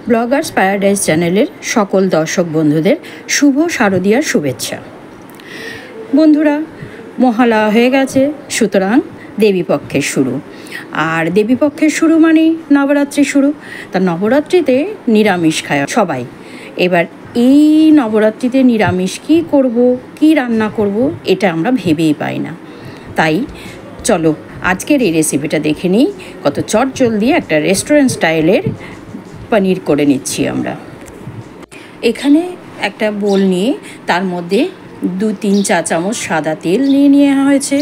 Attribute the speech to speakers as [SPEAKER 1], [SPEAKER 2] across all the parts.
[SPEAKER 1] Bloggers paradise চ্যানেলের সকল দর্শক বন্ধুদের শুভ শারদীয়ার শুভেচ্ছা। বন্ধুরা, মহালয়া হয়ে গেছে, সুতরাং দেবীপক্ষের শুরু। আর দেবীপক্ষের শুরু মানেই নবরাত্রি শুরু। তা নবরাত্রিতে নিরামিষ খায় সবাই। এবার এই নবরাত্রিতে নিরামিষ কী করব, কী রান্না করব, এটা আমরা ভেবেই পাই না। তাই চলো আজকের এই রেসিপিটা দেখে নিই। কত চটজলদি একটা রেস্টুরেন্ট স্টাইলের পনির করে নিচ্ছি আমরা। এখানে একটা বোল নিয়ে তার মধ্যে 2-3 চা চামচ সাদা তেল নিয়ে নেওয়া হয়েছে।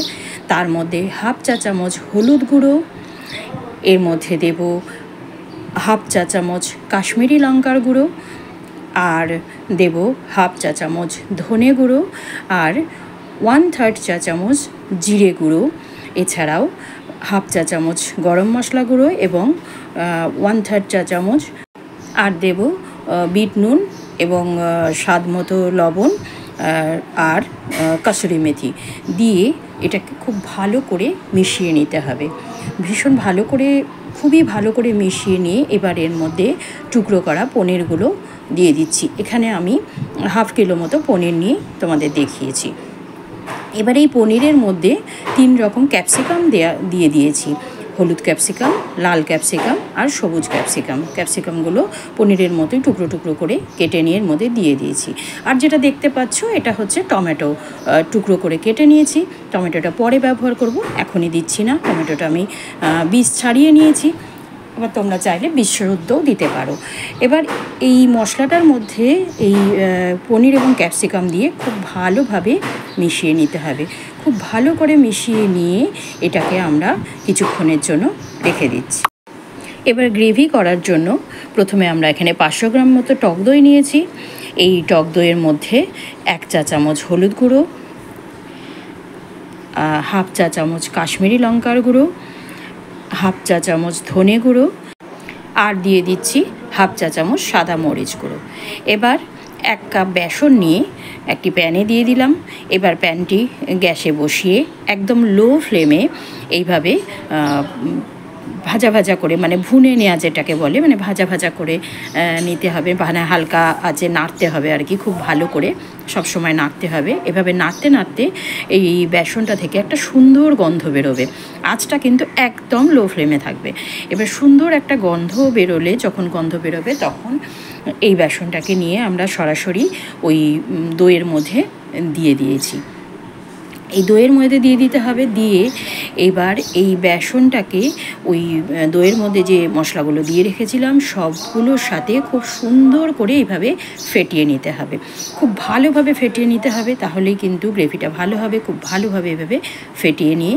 [SPEAKER 1] তার মধ্যে হাফ চা চামচ হলুদ গুঁড়ো, এর মধ্যে দেব হাফ চা চামচ কাশ্মীরি লঙ্কার গুঁড়ো, আর দেব হাফ চা চামচ ধনে গুঁড়ো, আর 1/3 চা চামচ জিরে গুঁড়ো। এছাড়াও হাফ চা চামচ গরম মশলা গুঁড়ো এবং 1/3 চা চামচ আর দেব বিট নুন এবং স্বাদ মতো লবণ আর কসুরি মেথি দিয়ে এটাকে খুব ভালো করে মিশিয়ে নিতে হবে। ভীষণ ভালো করে, খুবই ভালো করে মিশিয়ে নিয়ে এবার এর মধ্যে টুকরো করা পনিরগুলো দিয়ে দিচ্ছি। এখানে আমি হাফ কিলো মতো পনির নিয়ে তোমাদের দেখিয়েছি। এবার এই পনিরের মধ্যে 3 রকম ক্যাপসিকাম দিয়ে দিয়েছি। হলুদ ক্যাপসিকাম, লাল ক্যাপসিকাম আর সবুজ ক্যাপসিকাম। ক্যাপসিকামগুলো পনিরের মতোই টুকরো টুকরো করে কেটে নিয়ে এর মধ্যে দিয়ে দিয়েছি। আর যেটা দেখতে পাচ্ছ এটা হচ্ছে টমেটো, টুকরো করে কেটে নিয়েছি। টমেটোটা পরে ব্যবহার করব, এখনই দিচ্ছি না। টমেটোটা আমি বীজ ছাড়িয়ে নিয়েছি। এবার তোমরা চাইলে বীজ শুদ্ধও দিতে পারো। এবার এই মশলাটার মধ্যে এই পনির এবং ক্যাপসিকাম দিয়ে খুব ভালোভাবে মিশিয়ে নিতে হবে। খুব ভালো করে মিশিয়ে নিয়ে এটাকে আমরা কিছুক্ষণের জন্য রেখে দিচ্ছি। এবার গ্রেভি করার জন্য প্রথমে আমরা এখানে 500 গ্রাম মতো টক দই নিয়েছি। এই টক দইয়ের মধ্যে 1 চা চামচ হলুদ গুঁড়ো, হাফ চা চামচ কাশ্মীরি লঙ্কার গুঁড়ো, হাফ চা চামচ ধনে গুঁড়ো, আর দিয়ে দিচ্ছি হাফ চা চামচ সাদা মরিচ গুঁড়ো। এবার 1 কাপ বেসন নিয়ে একটি প্যানে দিয়ে দিলাম। এবার প্যানটি গ্যাসে বসিয়ে একদম লো ফ্লেমে এইভাবে ভাজা ভাজা করে, মানে ভুনে নেওয়া যেটাকে বলে, মানে ভাজা ভাজা করে নিতে হবে। মানে হালকা আঁচে নাড়তে হবে আর কি, খুব ভালো করে সবসময় নাড়তে হবে। এভাবে নাড়তে নাড়তে এই বেসনটা থেকে একটা সুন্দর গন্ধ বেরোবে। আঁচটা কিন্তু একদম লো ফ্লেমে থাকবে। এবার সুন্দর একটা গন্ধ বেরোলে, যখন গন্ধ বেরোবে তখন এই বেসনটাকে নিয়ে আমরা সরাসরি ওই দইয়ের মধ্যে দিয়ে দিয়েছি। এই দইয়ের মধ্যে দিয়ে দিতে হবে। দিয়ে এবার এই বেসনটাকে ওই দইয়ের মধ্যে যে মশলাগুলো দিয়ে রেখেছিলাম সবগুলোর সাথে খুব সুন্দর করে এইভাবে ফেটিয়ে নিতে হবে। খুব ভালোভাবে ফেটিয়ে নিতে হবে, তাহলেই কিন্তু গ্রেভিটা ভালো হবে। খুব ভালোভাবে এভাবে ফেটিয়ে নিয়ে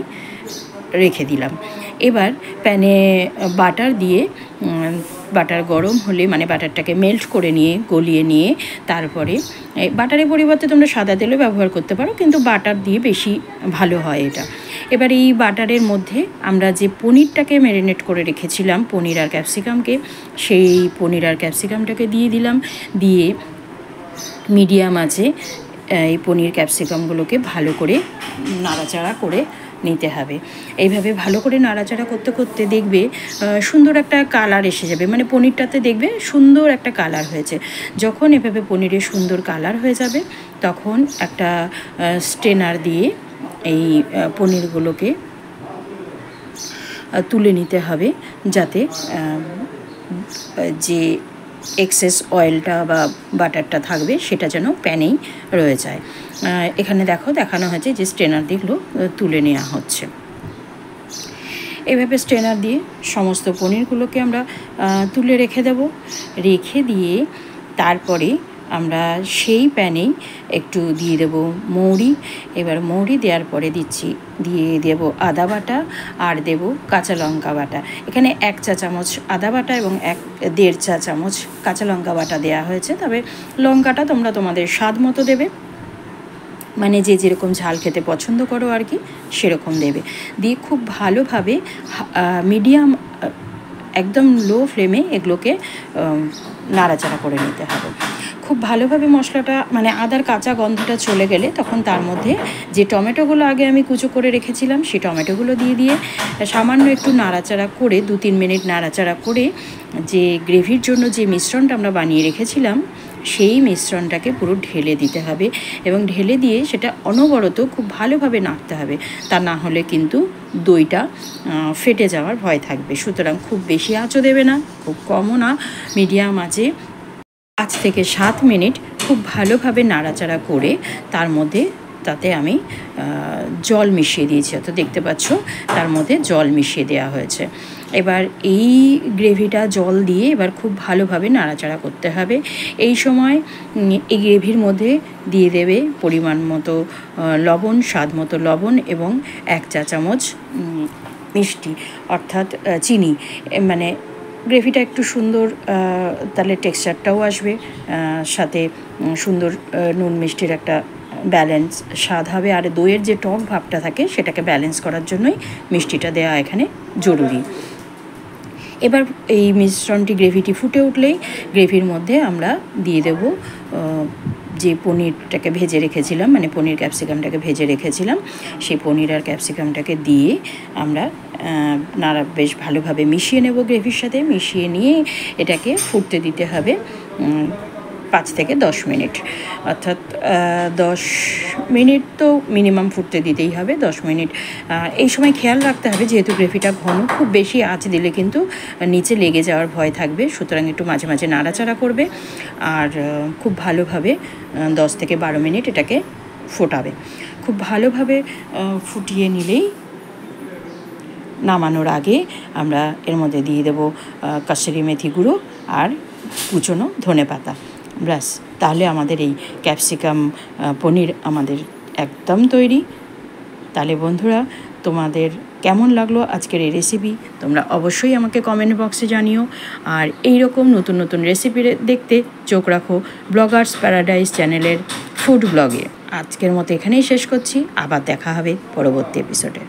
[SPEAKER 1] রেখে দিলাম। এবার প্যানে বাটার দিয়ে, বাটার গরম হলে, মানে বাটারটাকে মেল্ট করে নিয়ে, গলিয়ে নিয়ে, তারপরে বাটারের পরিবর্তে তোমরা সাদা তেলও ব্যবহার করতে পারো, কিন্তু বাটার দিয়ে বেশি ভালো হয় এটা। এবার এই বাটারের মধ্যে আমরা যে পনিরটাকে ম্যারিনেট করে রেখেছিলাম, পনির আর ক্যাপসিকামকে, সেই পনির আর ক্যাপসিকামটাকে দিয়ে দিলাম। দিয়ে মিডিয়াম আঁচে এই পনির ক্যাপসিকামগুলোকে ভালো করে নাড়াচাড়া করে নিতে হবে। এইভাবে ভালো করে নাড়াচাড়া করতে করতে দেখবে সুন্দর একটা কালার এসে যাবে। মানে পনিরটাতে দেখবে সুন্দর একটা কালার হয়েছে। যখন এভাবে পনিরের সুন্দর কালার হয়ে যাবে তখন একটা স্ট্রেনার দিয়ে এই পনিরগুলোকে তুলে নিতে হবে, যাতে যে এক্সেস অয়েলটা বা বাটারটা থাকবে সেটা যেন প্যানেই রয়ে যায়। এখানে দেখানো হয়েছে যে স্ট্রেনার দিয়েগুলো তুলে নেওয়া হচ্ছে। এভাবে স্ট্রেনার দিয়ে সমস্ত পনিরগুলোকে আমরা তুলে রেখে দেব। রেখে দিয়ে তারপরে আমরা সেই প্যানেই একটু দিয়ে দেব মৌরি। এবার মৌরি দেওয়ার পরে দিয়ে দেব আদা বাটা আর দেব কাঁচা লঙ্কা বাটা। এখানে 1 চা চামচ আদা বাটা এবং 1.5 চা চামচ কাঁচা লঙ্কা বাটা দেওয়া হয়েছে। তবে লঙ্কাটা তোমরা তোমাদের স্বাদ মতো দেবে, মানে যে যেরকম ঝাল খেতে পছন্দ করো আর কি সেরকম দেবে। দিয়ে খুব ভালোভাবে মিডিয়াম, একদম লো ফ্লেমে এগুলোকে নাড়াচাড়া করে নিতে হবে। খুব ভালোভাবে মশলাটা মানে আদার কাঁচা গন্ধটা চলে গেলে তখন তার মধ্যে যে টমেটোগুলো আগে আমি কুচো করে রেখেছিলাম সেই টমেটোগুলো দিয়ে সামান্য একটু নাড়াচাড়া করে 2-3 মিনিট নাড়াচাড়া করে যে গ্রেভির জন্য যে মিশ্রণটা আমরা বানিয়ে রেখেছিলাম সেই মিশ্রণটাকে পুরো ঢেলে দিতে হবে এবং ঢেলে দিয়ে সেটা অনবরত খুব ভালোভাবে নাড়তে হবে। তা না হলে কিন্তু দইটা ফেটে যাওয়ার ভয় থাকবে। সুতরাং খুব বেশি আঁচও দেবে না, খুব কমও না, মিডিয়াম আঁচে 5 থেকে 7 মিনিট খুব ভালোভাবে নাড়াচাড়া করে তাতে আমি জল মিশিয়ে দিয়েছি। তো দেখতে পাচ্ছ তার মধ্যে জল মিশিয়ে দেওয়া হয়েছে। এবার এই গ্রেভিটা জল দিয়ে এবার খুব ভালোভাবে নাড়াচাড়া করতে হবে। এই সময় এই গ্রেভির মধ্যে দিয়ে দেবে পরিমাণ মতো লবণ, স্বাদ মতো লবণ এবং 1 চা চামচ মিষ্টি অর্থাৎ চিনি। মানে গ্রেভিটা একটু সুন্দর তাহলে টেক্সচারটাও আসবে, সাথে সুন্দর নুন মিষ্টির একটা ব্যালেন্স স্বাদ হবে। আর দইয়ের যে টক ভাবটা থাকে সেটাকে ব্যালেন্স করার জন্যই মিষ্টিটা দেওয়া এখানে জরুরি। এবার এই মিশ্রণটি গ্রেভিটি ফুটে উঠলেই গ্রেভির মধ্যে আমরা দিয়ে দেব যে পনিরটাকে ভেজে রেখেছিলাম, মানে পনির ক্যাপসিকামটাকে ভেজে রেখেছিলাম, সেই পনির আর ক্যাপসিকামটাকে দিয়ে আমরা বেশ ভালোভাবে মিশিয়ে নেব গ্রেভির সাথে। মিশিয়ে নিয়ে এটাকে ফুটতে দিতে হবে 5 থেকে 10 মিনিট, অর্থাৎ 10 মিনিট তো মিনিমাম ফুটতে দিতেই হবে। 10 মিনিট এই সময় খেয়াল রাখতে হবে, যেহেতু গ্রেভিটা ঘন, খুব বেশি আঁচ দিলে কিন্তু নিচে লেগে যাওয়ার ভয় থাকবে। সুতরাং একটু মাঝে মাঝে নাড়াচাড়া করবে আর খুব ভালোভাবে 10 থেকে 12 মিনিট এটাকে ফোটাবে। খুব ভালোভাবে ফুটিয়ে নিলেই নামানোর আগে আমরা এর মধ্যে দিয়ে দেবো কাসুরি মেথি গুঁড়ো আর কুচনো ধনেপাতা। ব্যাস, তাহলে আমাদের এই ক্যাপসিকাম পনির আমাদের একদম তৈরি। তাহলে বন্ধুরা, তোমাদের কেমন লাগলো আজকের এই রেসিপি তোমরা অবশ্যই আমাকে কমেন্ট বক্সে জানিও। আর এই রকম নতুন নতুন রেসিপি দেখতে চোখ রাখো ব্লগার্স প্যারাডাইস চ্যানেলের ফুড ব্লগে। আজকের মতো এখানেই শেষ করছি, আবার দেখা হবে পরবর্তী এপিসোডে।